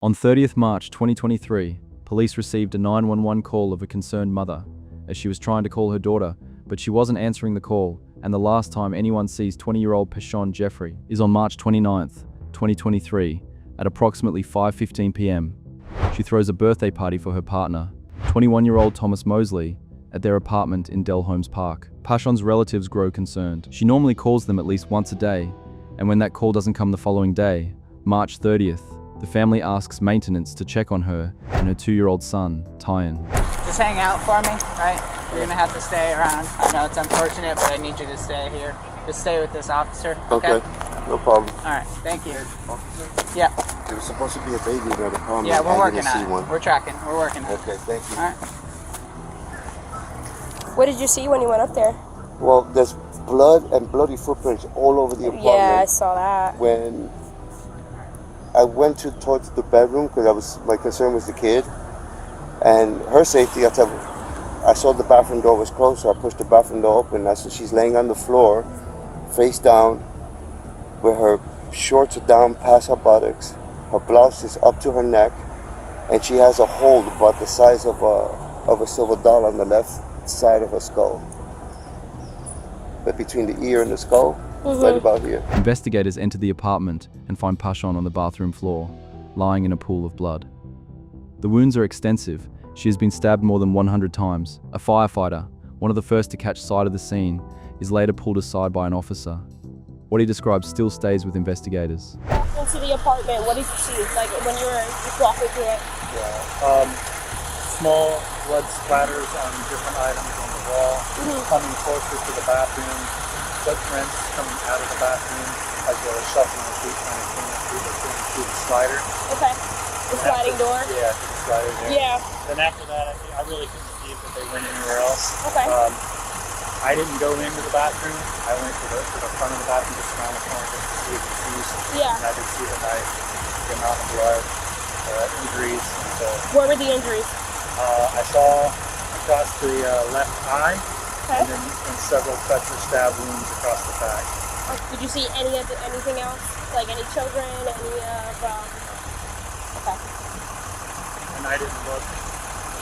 On 30th March 2023, police received a 911 call of a concerned mother as she was trying to call her daughter, but she wasn't answering the call, and the last time anyone sees 20-year-old Pashun Jeffrey is on March 29th, 2023, at approximately 5:15 p.m. She throws a birthday party for her partner, 21-year-old Thomas Mosley, at their apartment in Delholmes Park. Pashun's relatives grow concerned. She normally calls them at least once a day, and when that call doesn't come the following day, March 30th, the family asks maintenance to check on her and her 2-year-old son, Taylen. Just hang out for me, right? You're gonna have to stay around. I know it's unfortunate, but I need you to stay here. Just stay with this officer, okay? No problem. All right, thank you. Yeah. There was supposed to be a baby there. The problem Yeah, is we're I working didn't see on it. one. We're tracking. We're working on it. Okay, thank you. All right. What did you see when you went up there? Well, there's blood and bloody footprints all over the apartment. Yeah, I saw that. When I went towards the bedroom, because my concern was the kid and her safety. I saw the bathroom door was closed, so I pushed the bathroom door open. That's when she's laying on the floor, face down, with her shorts are down past her buttocks. Her blouse is up to her neck, and she has a hole about the size of a silver dollar on the left side of her skull. But between the ear and the skull, right about here. Investigators enter the apartment and find Pashun on the bathroom floor, lying in a pool of blood. The wounds are extensive. She has been stabbed more than 100 times. A firefighter, one of the first to catch sight of the scene, is later pulled aside by an officer. What he describes still stays with investigators. Into the apartment, what did you see? Like when you were just walking through it? Yeah. Small blood splatters on different items on the wall, coming closer to the bathroom, footprints coming out of the bathroom as well as shuffling the feet, trying to clean through the slider. Okay. The sliding door? Yeah, the slider there. Yeah. Then after that, I really couldn't see if they went anywhere else. Okay. I didn't go into the bathroom. I went to the front of the bathroom, just around the corner, just to see if it's used. Yeah. And I did see the knife, the amount of blood, injuries. So, what were the injuries? I saw across the left eye, Okay. and several cuts or stab wounds across the back. Did you see anything else? Like any children, any okay. And I didn't look.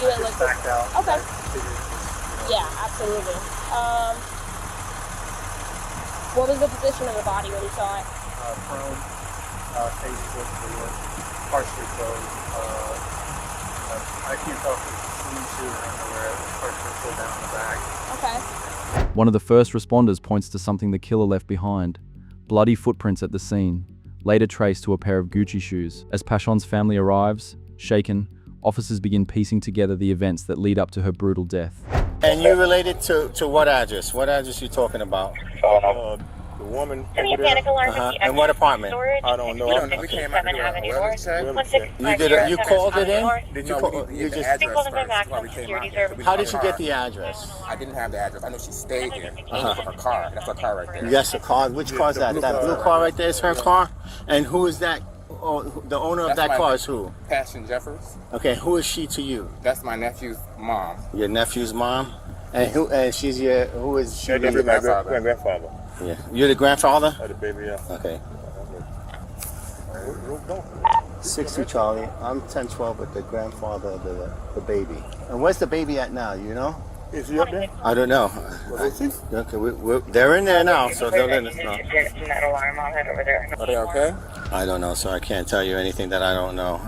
You didn't look. Backed out. Okay. I figured it was, Yeah, absolutely. What was the position of the body when you saw it? prone, face towards the wood, partially closed. I can't tell if it's a swimsuit or underwear. It was partially pulled down the back. Okay. One of the first responders points to something the killer left behind: bloody footprints at the scene, later traced to a pair of Gucci shoes. As Pashun's family arrives, shaken, officers begin piecing together the events that lead up to her brutal death. And you related to what address? What address you talking about? The woman Any panic alarm And what apartment? I don't know. We came out here on wellness check. You called it in? Did you call? You just. How did you get the address? I didn't have the address. I know she stayed here. For her car. That's her car right there. Yes, a car. Which car is that? That blue car right there is her car. And who is that? Oh, the owner of that car is who? Pashun Jeffrey. Okay, who is she to you? That's my nephew's mom. Your nephew's mom. And who? And she's your. Who is she? My grandfather. Yeah. You're the grandfather? The baby, yeah. Okay. 60 Charlie. I'm 1012 with the grandfather of the baby. And where's the baby at now? You know? Is he up there? I don't know. Okay, they're in there now, so they'll let us know. That alarm, I'll head over there. Are they okay? I don't know, so I can't tell you anything that I don't know.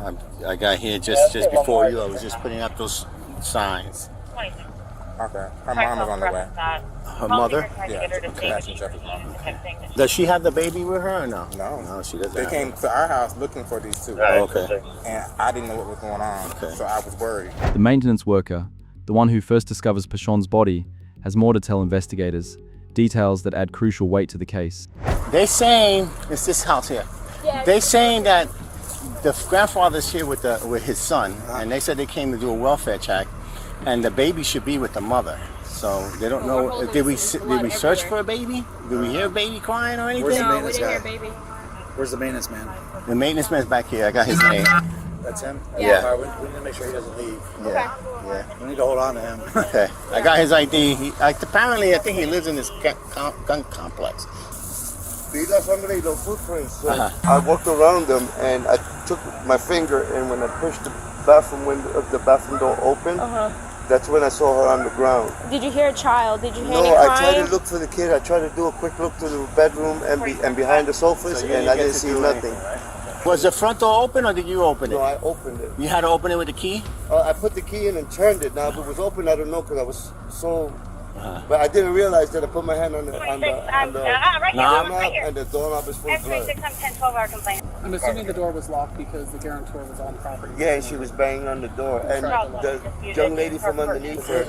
I got here just before you. I was just putting up those signs. Okay. Her mom is on the way. Her mother? Yeah, Pashun Jeffrey's mom. Does she have the baby with her or no? No, she doesn't. They came to our house looking for these two. Oh, okay. And I didn't know what was going on, so I was worried. The maintenance worker, the one who first discovers Pashun's body, has more to tell investigators, details that add crucial weight to the case. They saying it's this house here. Yeah. They saying that the grandfather's here with his son, and they said they came to do a welfare check, and the baby should be with the mother. So they don't know. Did we search for a baby? Did we hear a baby crying or anything? No, we didn't hear baby. Where's the maintenance man? The maintenance man's back here. I got his name. That's him? Yeah. All right, we need to make sure he doesn't leave. Yeah. We need to hold on to him. Okay. I got his ID. Apparently, I think he lives in this gun complex. Vi la sangre y los footprints. So I walked around them and I took my finger and when I pushed the bathroom window of the bathroom door open, that's when I saw her on the ground. Did you hear a child? Did you hear any No, I crying? tried to look for the kid. I tried to do a quick look to the bedroom and behind the sofas, and I didn't see nothing. Was the front door open or did you open it? No, I opened it. You had to open it with the key? I put the key in and turned it. Now, if it was open, I don't know because I was so. But I didn't realize that I put my hand on the doorknob and the doorknob is full of blood. I'm assuming the door was locked because the guarantor was on property. Yeah, and she was banging on the door, and the young lady from underneath her.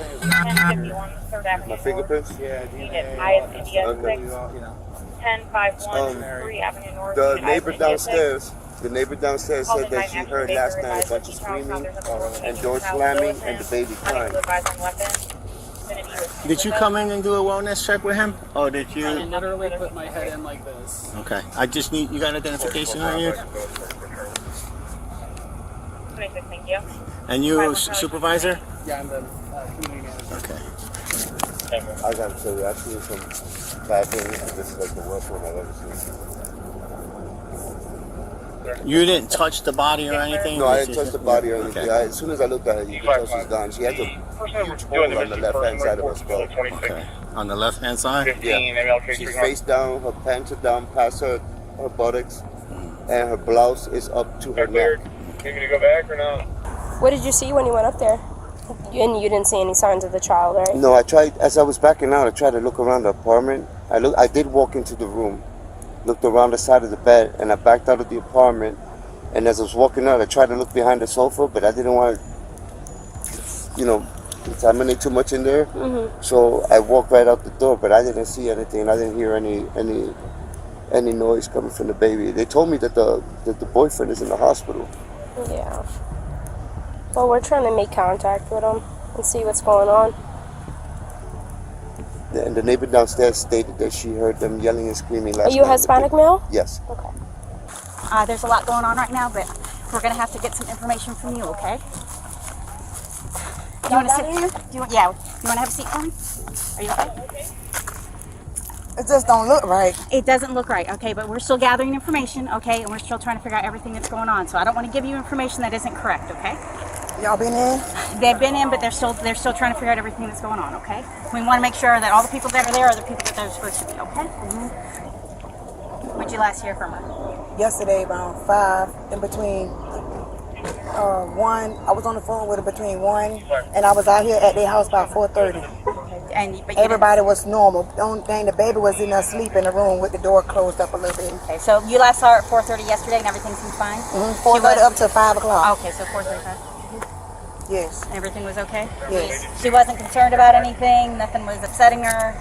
My fingerprints. Yeah. The neighbor downstairs. The neighbor downstairs said that she heard last night a bunch of screaming and door slamming and the baby crying. Did you come in and do a wellness check with him? Or did you? I literally put my head in like this. Okay. I just need, you got identification on you? And you supervisor? Yeah, I'm the community manager. Okay. I gotta tell you, I've seen some bad things. This is like the worst one I've ever seen. You didn't touch the body or anything? No, I didn't touch the body or anything. As soon as I looked at her, you could tell she's gone. She has a huge hole on the left-hand side of her skull. Okay. On the left-hand side? Yeah. She's face down, her pants are down past her buttocks, and her blouse is up to her neck. You gonna go back or no? What did you see when you went up there? And you didn't see any signs of the child, right? No, I tried, as I was backing out, I tried to look around the apartment. I did walk into the room, looked around the side of the bed, and I backed out of the apartment. And as I was walking out, I tried to look behind the sofa, but I didn't want to, contaminate too much in there. So I walked right out the door, but I didn't see anything. I didn't hear any noise coming from the baby. They told me that the boyfriend is in the hospital. Yeah. Well, we're trying to make contact with him and see what's going on. And the neighbor downstairs stated that she heard them yelling and screaming last night. Are you Hispanic male? Yes. Okay. There's a lot going on right now, but we're going to have to get some information from you, okay? You want to sit here? You want to have a seat for me? Are you okay? It just don't look right. It doesn't look right, okay, but we're still gathering information, okay, and we're still trying to figure out everything that's going on. So I don't want to give you information that isn't correct, okay? Y'all been in? They've been in, but they're still trying to figure out everything that's going on, okay? We want to make sure that all the people that are there are the people that they're supposed to be, okay? When'd you last hear from her? Yesterday around 5, in between 1. I was on the phone with her between 1, and I was out here at their house by 4:30. But everybody was normal. The only thing, the baby was in asleep in the room with the door closed up a little bit. Okay, so you last saw her at 4:30 yesterday, and everything seemed fine. 4:30 up to 5 o'clock. Okay, so 4:35. Yes. Everything was okay? Yes. She wasn't concerned about anything? Nothing was upsetting her?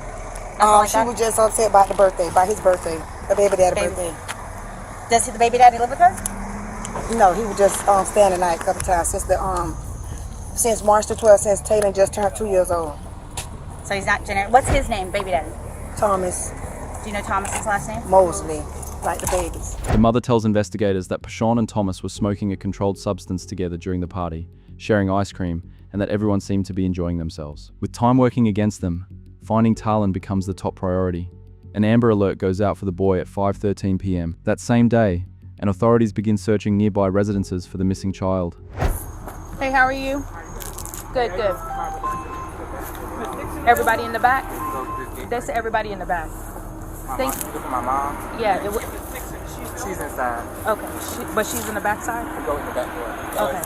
She was just upset about the birthday, about his birthday, the baby daddy birthday. Does the baby daddy live with her? No, he was just staying the night a couple times since March the 12th, since Taylen just turned 2 years old. So he's not generic. What's his name, baby daddy? Thomas. Do you know Thomas's last name? Mosley, like the babies. The mother tells investigators that Pashun and Thomas were smoking a controlled substance together during the party, sharing ice cream, and that everyone seemed to be enjoying themselves. With time working against them, finding Taylen becomes the top priority. An Amber Alert goes out for the boy at 5:13 p.m. that same day, and authorities begin searching nearby residences for the missing child. Hey, how are you? Good, good. Everybody in the back? That's everybody in the back. Thank you. My mom? Yeah. She's inside. Okay, but she's in the back side? We go in the back door. Okay.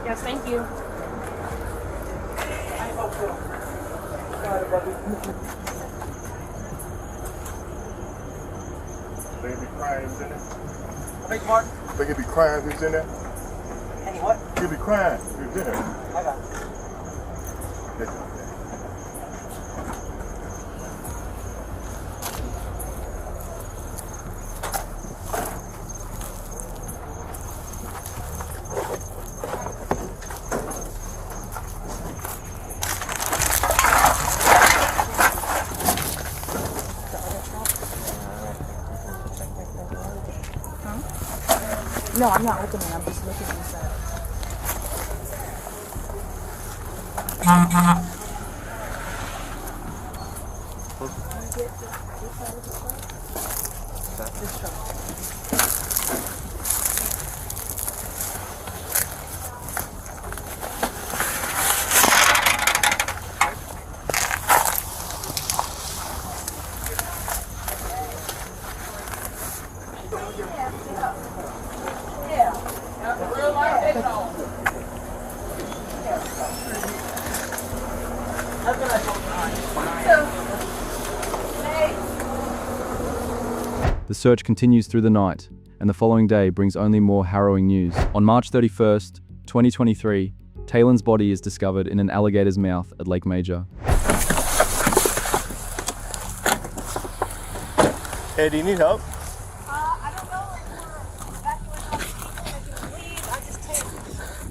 Yes, thank you. They be crying, who's in there? I beg your pardon? They could be crying, who's in there? Any what? They could be crying, who's in there? I got it. No, I'm not opening. I'm just looking inside. The search continues through the night, and the following day brings only more harrowing news. On March 31st, 2023, Taylen's body is discovered in an alligator's mouth at Lake Maggiore. Hey, do you need help? I don't know if we're evacuating off the leave. I just take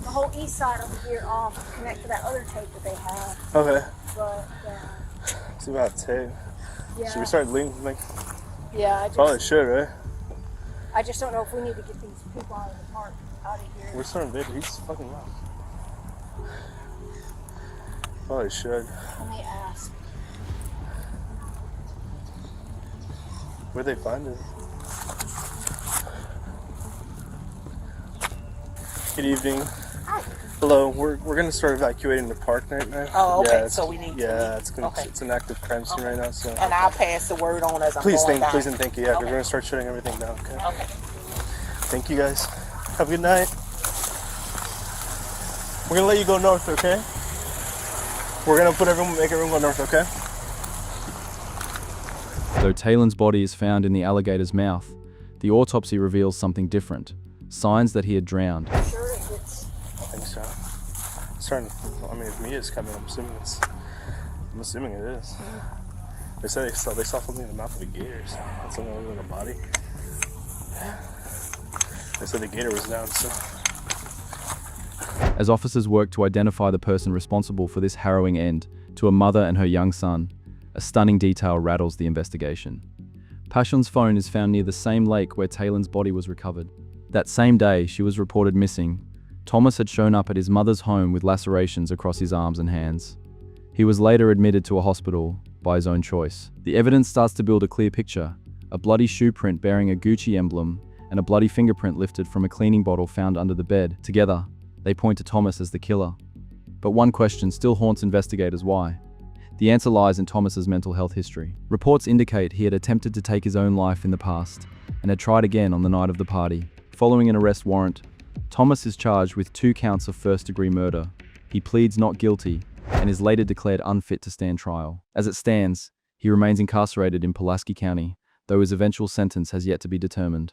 the whole east side over here off, connect to that other tape that they have. Okay. But, It's about tape. yeah. Should we start leaving? Like, Yeah, probably should, right? I just don't know if we need to get these people out of the park, out of here. We're starting video. He's fucking loud. Probably should. Let me ask. Where'd they find it? Good evening. Hi. Hello. We're gonna start evacuating the park right now. Oh, okay. Yeah, So we need to Yeah, leave. Okay. it's an active crime scene right now. So And I'll pass the word on as I'm please going down. please and thank you. Yeah, Okay. we're gonna start shutting everything down. Okay. Okay. Thank you guys. Have a good night. We're gonna let you go north, okay? We're gonna make everyone go north, okay? Though Taylen's body is found in the alligator's mouth, the autopsy reveals something different, signs that he had drowned. I think so. Starting. I mean, if Mia's coming, I'm assuming it is. They said they saw something in the mouth of a gator. So that's something other than a body. They said the gator was down. So. As officers work to identify the person responsible for this harrowing end to a mother and her young son, a stunning detail rattles the investigation. Pashun's phone is found near the same lake where Taylen's body was recovered. That same day she was reported missing, Thomas had shown up at his mother's home with lacerations across his arms and hands. He was later admitted to a hospital by his own choice. The evidence starts to build a clear picture: a bloody shoe print bearing a Gucci emblem and a bloody fingerprint lifted from a cleaning bottle found under the bed. Together, they point to Thomas as the killer. But one question still haunts investigators: why? The answer lies in Thomas's mental health history. Reports indicate he had attempted to take his own life in the past and had tried again on the night of the party. Following an arrest warrant, Thomas is charged with 2 counts of first-degree murder. He pleads not guilty and is later declared unfit to stand trial. As it stands, he remains incarcerated in Pulaski County, though his eventual sentence has yet to be determined.